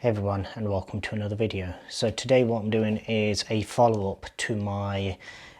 Hey everyone, and welcome to another video. So today what I'm doing is a follow-up to my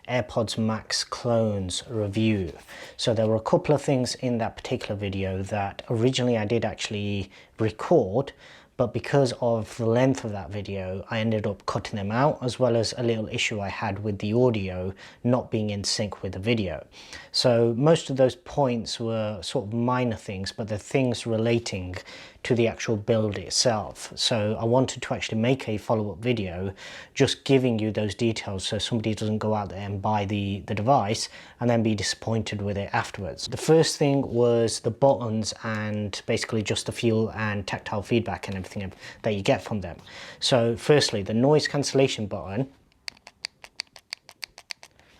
Airpods Max clones review. So there were a couple of things in that particular video that originally I did actually record, but because of the length of that video I ended up cutting them out, as well as a little issue I had with the audio not being in sync with the video. So most of those points were sort of minor things, but they're things relating to the actual build itself. So I wanted to actually make a follow-up video just giving you those details so somebody doesn't go out there and buy the device and then be disappointed with it afterwards. The first thing was the buttons and basically just the feel and tactile feedback and everything that you get from them. So firstly, the noise cancellation button,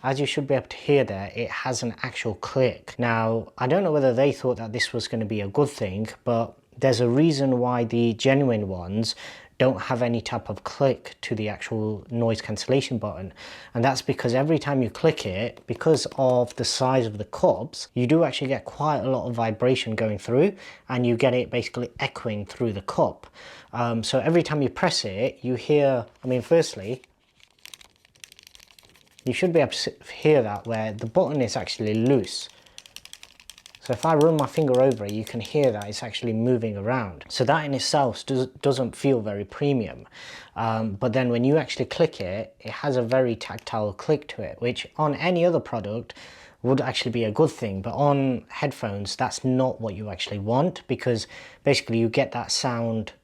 as you should be able to hear there, it has an actual click. Now, I don't know whether they thought that this was going to be a good thing, but there's a reason why the genuine ones don't have any type of click to the actual noise cancellation button. And that's because every time you click it, because of the size of the cups, you do actually get quite a lot of vibration going through, and you get it basically echoing through the cup. So every time you press it, you hear, I mean, firstly, you should be able to hear that where the button is actually loose. So if I run my finger over it, you can hear that it's actually moving around. So that in itself doesn't feel very premium. But then when you actually click it, it has a very tactile click to it, which on any other product would actually be a good thing. But on headphones, that's not what you actually want, because basically you get that sound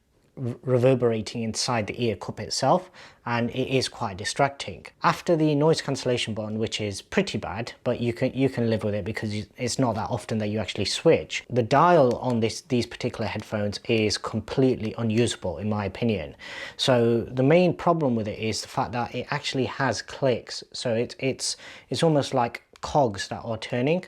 reverberating inside the ear cup itself, and it is quite distracting. After the noise cancellation button, which is pretty bad, but you can live with it because it's not that often that you actually switch, the dial on these particular headphones is completely unusable in my opinion. So the main problem with it is the fact that it actually has clicks. So it's almost like cogs that are turning.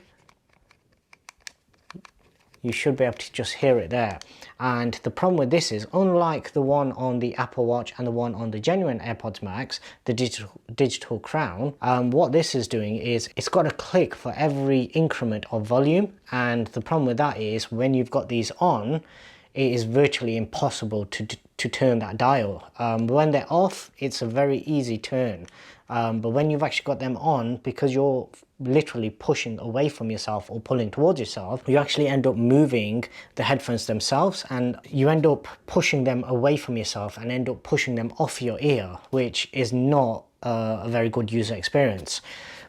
You should be able to just hear it there. And the problem with this is, unlike the one on the Apple Watch and the one on the genuine Airpods Max, the digital crown, what this is doing is it's got a click for every increment of volume. And the problem with that is when you've got these on, it is virtually impossible to turn that dial. When they're off, it's a very easy turn. But when you've actually got them on, because you're literally pushing away from yourself or pulling towards yourself, you actually end up moving the headphones themselves, and you end up pushing them away from yourself and end up pushing them off your ear, which is not a very good user experience.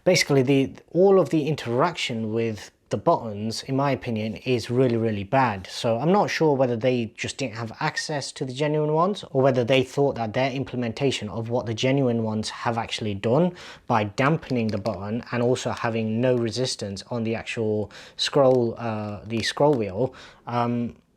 Basically, all of the interaction with the buttons, in my opinion, is really bad. So I'm not sure whether they just didn't have access to the genuine ones, or whether they thought that their implementation of what the genuine ones have actually done by dampening the button and also having no resistance on the actual scroll, the scroll wheel,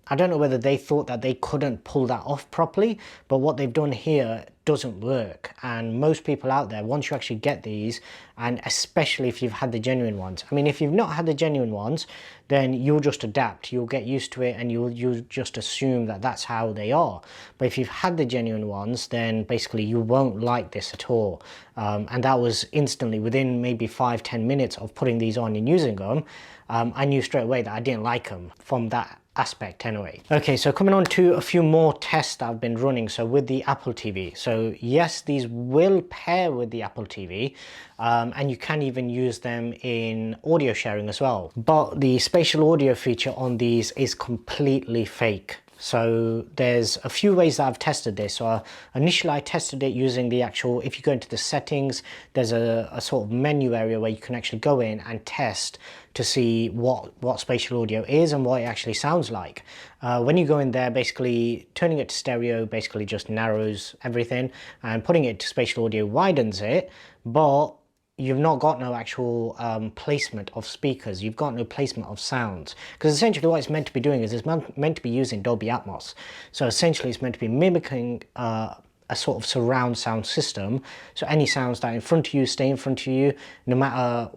I don't know whether they thought that they couldn't pull that off properly, but what they've done here doesn't work. And most people out there, once you actually get these, and especially if you've had the genuine ones, I mean, if you've not had the genuine ones, then you'll just adapt, you'll get used to it, and you'll just assume that that's how they are. But if you've had the genuine ones, then basically you won't like this at all. And that was instantly, within maybe 5-10 minutes of putting these on and using them, I knew straight away that I didn't like them from that aspect anyway. Okay, so coming on to a few more tests that I've been running. So with the Apple TV, so yes, these will pair with the Apple TV, and you can even use them in audio sharing as well, but the spatial audio feature on these is completely fake. So there's a few ways that I've tested this. So initially I tested it using the actual, if you go into the settings, there's a sort of menu area where you can actually go in and test to see what spatial audio is and what it actually sounds like. When you go in there, basically turning it to stereo basically just narrows everything, and putting it to spatial audio widens it, but you've not got no actual placement of speakers, you've got no placement of sounds, because essentially what it's meant to be doing is it's meant to be using Dolby Atmos. So essentially it's meant to be mimicking a sort of surround sound system, so any sounds that are in front of you stay in front of you, no matter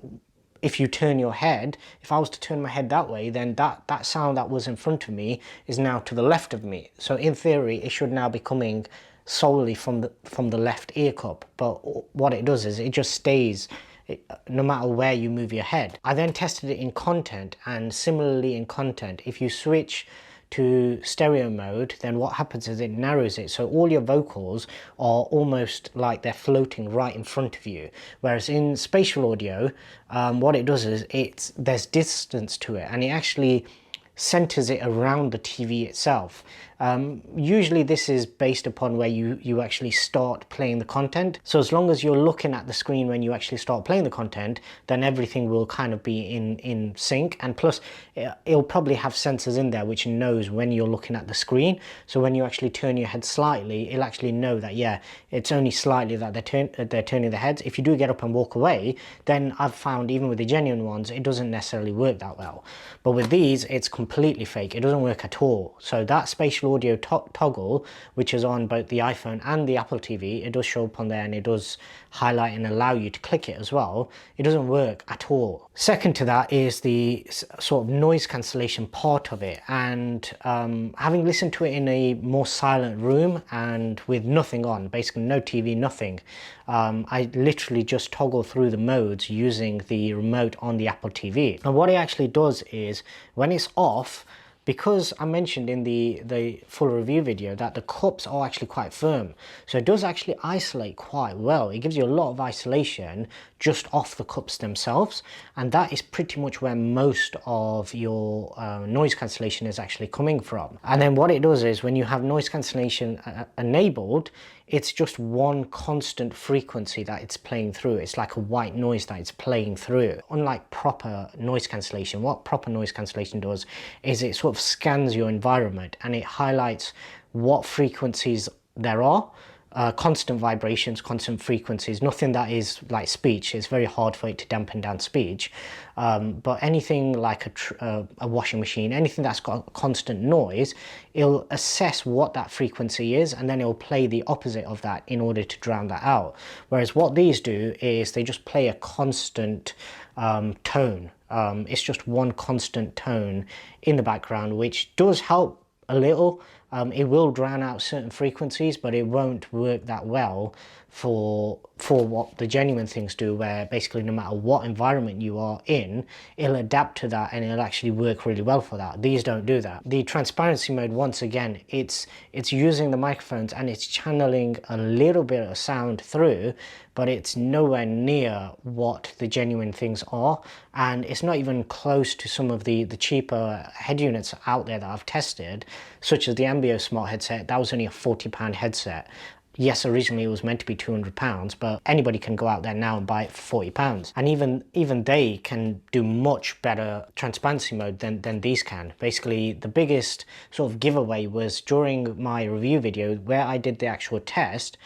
if you turn your head. If I was to turn my head that way, then that sound that was in front of me is now to the left of me. So in theory it should now be coming solely from the left ear cup, but what it does is it just stays no matter where you move your head. I then tested it in content, and similarly in content, if you switch to stereo mode, then what happens is it narrows it, so all your vocals are almost like they're floating right in front of you. Whereas in spatial audio, what it does is there's distance to it, and it actually centers it around the TV itself. Usually this is based upon where you actually start playing the content. So as long as you're looking at the screen when you actually start playing the content, then everything will kind of be in sync. And plus it'll probably have sensors in there which knows when you're looking at the screen. So when you actually turn your head slightly, it'll actually know that, yeah, it's only slightly that they're turning their heads. If you do get up and walk away, then I've found even with the genuine ones, it doesn't necessarily work that well. But with these, it's completely fake. It doesn't work at all. So that spatial audio toggle, which is on both the iPhone and the Apple TV, it does show up on there, and it does highlight and allow you to click it as well. It doesn't work at all. Second to that is the sort of noise cancellation part of it, and having listened to it in a more silent room and with nothing on, basically no TV, nothing, I literally just toggle through the modes using the remote on the Apple TV. And what it actually does is when it's off, because I mentioned in the full review video that the cups are actually quite firm, so it does actually isolate quite well. It gives you a lot of isolation just off the cups themselves, and that is pretty much where most of your noise cancellation is actually coming from. And then what it does is when you have noise cancellation enabled, it's just one constant frequency that it's playing through. It's like a white noise that it's playing through. Unlike proper noise cancellation, what proper noise cancellation does is it sort of scans your environment and it highlights what frequencies there are. Constant vibrations, constant frequencies, nothing that is like speech. It's very hard for it to dampen down speech, but anything like a washing machine, anything that's got constant noise, it'll assess what that frequency is, and then it'll play the opposite of that in order to drown that out. Whereas what these do is they just play a constant tone. It's just one constant tone in the background, which does help a little. It will drown out certain frequencies, but it won't work that well for what the genuine things do, where basically no matter what environment you are in, it'll adapt to that and it'll actually work really well for that. These don't do that. The transparency mode, once again, it's using the microphones and it's channeling a little bit of sound through, but it's nowhere near what the genuine things are, and it's not even close to some of the cheaper head units out there that I've tested, such as the Ambio smart headset. That was only a £40 headset. Yes, originally it was meant to be £200, but anybody can go out there now and buy it for £40. And even they can do much better transparency mode than these can. Basically, the biggest sort of giveaway was during my review video where I did the actual test.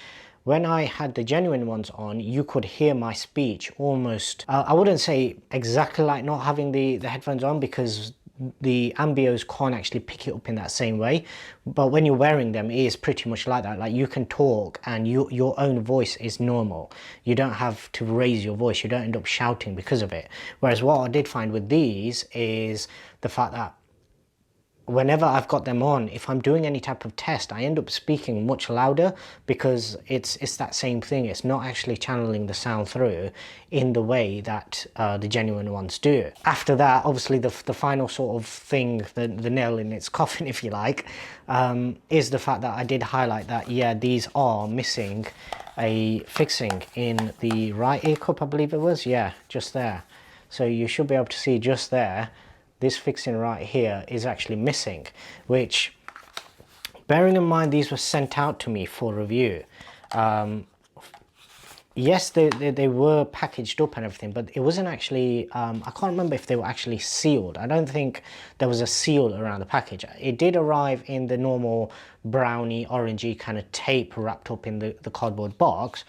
When I had the genuine ones on, you could hear my speech almost, I wouldn't say exactly like not having the headphones on, because the Ambios can't actually pick it up in that same way, but when you're wearing them, it is pretty much like that. Like, you can talk and your own voice is normal. You don't have to raise your voice. You don't end up shouting because of it. Whereas what I did find with these is the fact that whenever I've got them on, if I'm doing any type of test, I end up speaking much louder, because it's that same thing. It's not actually channeling the sound through in the way that the genuine ones do. After that, obviously the final sort of thing, the nail in its coffin, if you like, is the fact that I did highlight that, yeah, these are missing a fixing in the right ear cup, I believe it was. Yeah, just there. So you should be able to see just there, this fixing right here is actually missing, which, bearing in mind these were sent out to me for review, yes, they were packaged up and everything, but it wasn't actually, I can't remember if they were actually sealed. I don't think there was a seal around the package. It did arrive in the normal browny, orangey kind of tape wrapped up in the cardboard box,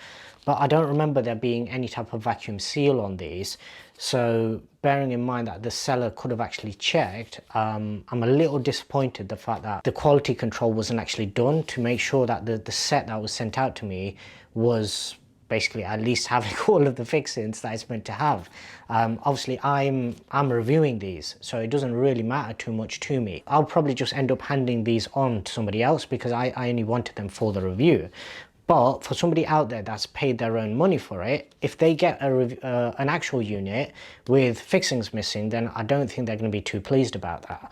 but I don't remember there being any type of vacuum seal on these. So bearing in mind that the seller could have actually checked, I'm a little disappointed the fact that the quality control wasn't actually done to make sure that the set that was sent out to me was basically at least having all of the fixings that it's meant to have. Obviously I'm reviewing these, so it doesn't really matter too much to me. I'll probably just end up handing these on to somebody else because I only wanted them for the review. But for somebody out there that's paid their own money for it, if they get an actual unit with fixings missing, then I don't think they're going to be too pleased about that.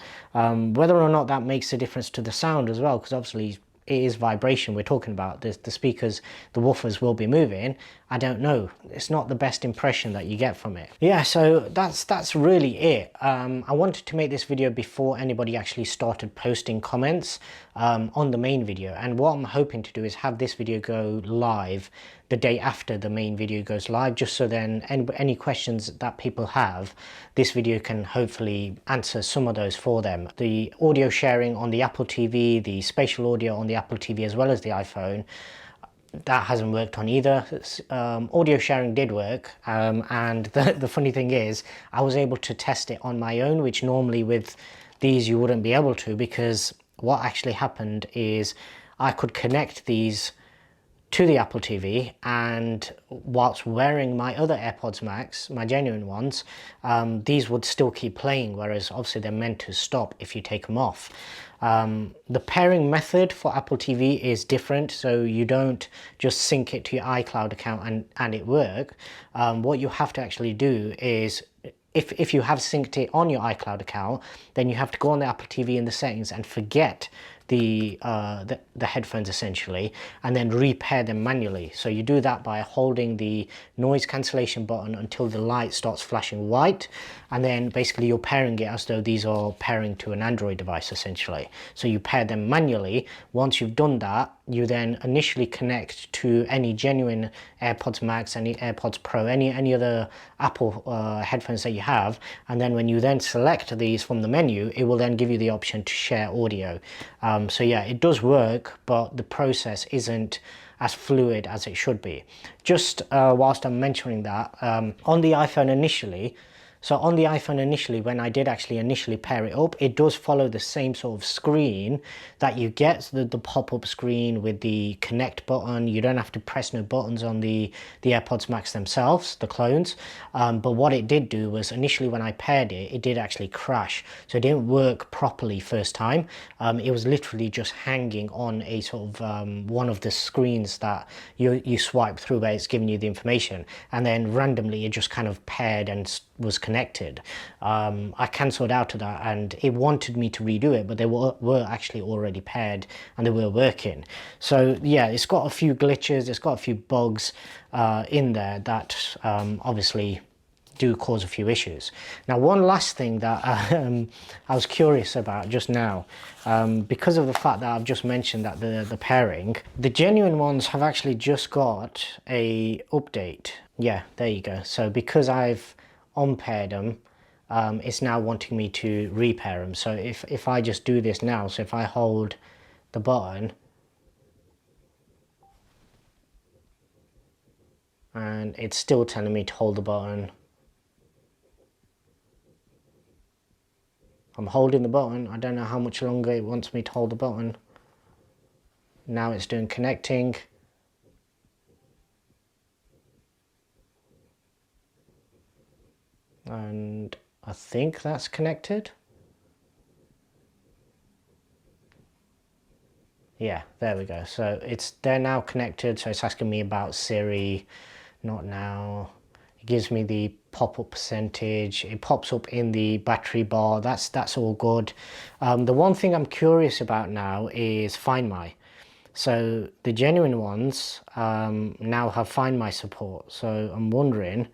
Whether or not that makes a difference to the sound as well, because obviously it is vibration we're talking about, the speakers, the woofers will be moving. I don't know, it's not the best impression that you get from it. Yeah, so that's really it. I wanted to make this video before anybody actually started posting comments on the main video, and what I'm hoping to do is have this video go live the day after the main video goes live, just so then any questions that people have, this video can hopefully answer some of those for them. The audio sharing on the Apple TV, the spatial audio on the Apple TV as well as the iPhone, that hasn't worked on either. Audio sharing did work, and the funny thing is I was able to test it on my own, which normally with these you wouldn't be able to, because what actually happened is I could connect these to the Apple TV, and whilst wearing my other AirPods Max, my genuine ones, these would still keep playing, whereas obviously they're meant to stop if you take them off. The pairing method for Apple TV is different, so you don't just sync it to your iCloud account and it work. What you have to actually do is, if you have synced it on your iCloud account, then you have to go on the Apple TV in the settings and forget the headphones essentially, and then repair them manually. So you do that by holding the noise cancellation button until the light starts flashing white, and then basically you're pairing it as though these are pairing to an Android device essentially. So you pair them manually. Once you've done that, you then initially connect to any genuine AirPods Max, any AirPods Pro, any other Apple headphones that you have, and then when you then select these from the menu, it will then give you the option to share audio. So yeah, it does work, but the process isn't as fluid as it should be. Just whilst I'm mentioning that, on the iPhone initially, when I did actually initially pair it up, it does follow the same sort of screen that you get, the pop-up screen with the connect button. You don't have to press no buttons on the AirPods Max themselves, the clones. But what it did do was, initially when I paired it, it did actually crash. So it didn't work properly first time. It was literally just hanging on a sort of one of the screens that you swipe through where it's giving you the information. And then randomly it just kind of paired and was connected. I cancelled out of that, and it wanted me to redo it, but they were actually already paired and they were working. So yeah, it's got a few glitches, it's got a few bugs in there that obviously do cause a few issues. Now, one last thing that I was curious about just now, because of the fact that I've just mentioned that the pairing, the genuine ones have actually just got a update. Yeah, there you go. So because I've unpaired them, it's now wanting me to repair them. So if I just do this now, so if I hold the button and it's still telling me to hold the button, I'm holding the button, I don't know how much longer it wants me to hold the button. Now it's doing connecting. And I think that's connected. Yeah, there we go. So they're now connected. So it's asking me about Siri, not now. It gives me the pop-up percentage. It pops up in the battery bar. That's all good. The one thing I'm curious about now is Find My. So the genuine ones now have Find My support. So I'm wondering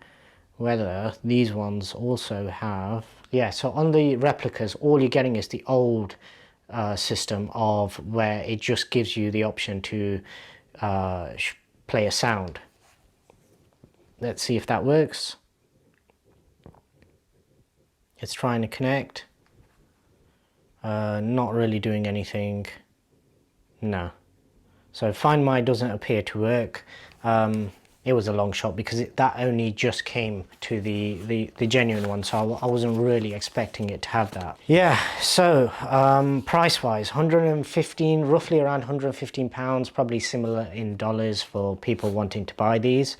whether these ones also have. Yeah, so on the replicas, all you're getting is the old system of where it just gives you the option to play a sound. Let's see if that works. It's trying to connect. Not really doing anything. No. So Find My doesn't appear to work. It was a long shot because that only just came to the genuine one, so I wasn't really expecting it to have that. Yeah, so price wise, 115, roughly around 115 pounds, probably similar in dollars for people wanting to buy these.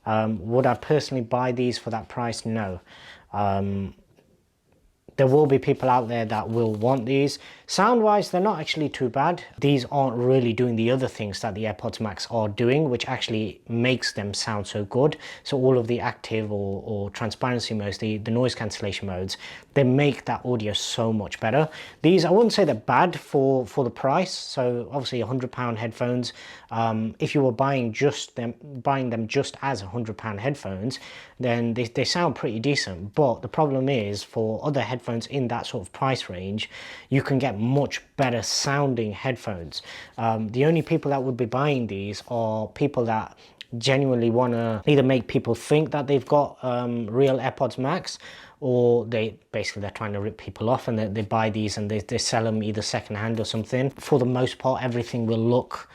Would I personally buy these for that price? No. there will be people out there that will want these. Sound wise, they're not actually too bad. These aren't really doing the other things that the AirPods Max are doing, which actually makes them sound so good. So all of the active or transparency modes, the noise cancellation modes, they make that audio so much better. These, I wouldn't say they're bad for the price. So obviously £100 headphones, if you were buying them just as £100 headphones, then they sound pretty decent. But the problem is, for other headphones in that sort of price range, you can get much better sounding headphones. The only people that would be buying these are people that genuinely want to either make people think that they've got real AirPods Max, or they're trying to rip people off, and they buy these and they sell them either secondhand or something. For the most part, everything will look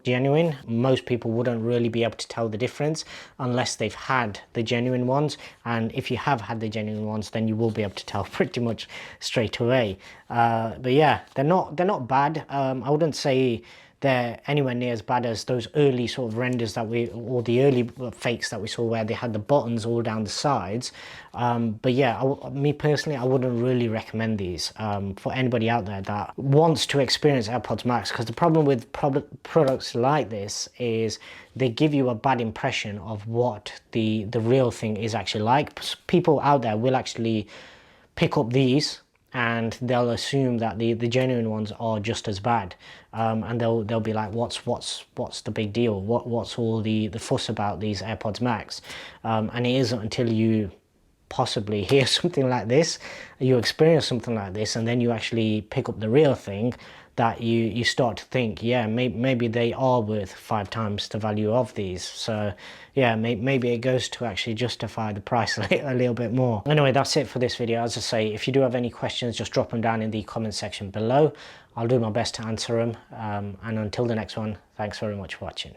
genuine. Most people wouldn't really be able to tell the difference unless they've had the genuine ones, and if you have had the genuine ones, then you will be able to tell pretty much straight away. But yeah, they're not bad. I wouldn't say they're anywhere near as bad as those early sort of renders or the early fakes that we saw where they had the buttons all down the sides. But yeah, me personally, I wouldn't really recommend these for anybody out there that wants to experience AirPods Max, because the problem with products like this is they give you a bad impression of what the real thing is actually like. People out there will actually pick up these and they'll assume that the genuine ones are just as bad, and they'll be like, what's the big deal, what's all the fuss about these AirPods Max? And it isn't until you possibly hear something like this, you experience something like this, and then you actually pick up the real thing, that you start to think, yeah, maybe they are worth 5 times the value of these. So yeah, maybe it goes to actually justify the price a little bit more. Anyway, that's it for this video. As I say, if you do have any questions, just drop them down in the comment section below. I'll do my best to answer them. And until the next one, thanks very much for watching.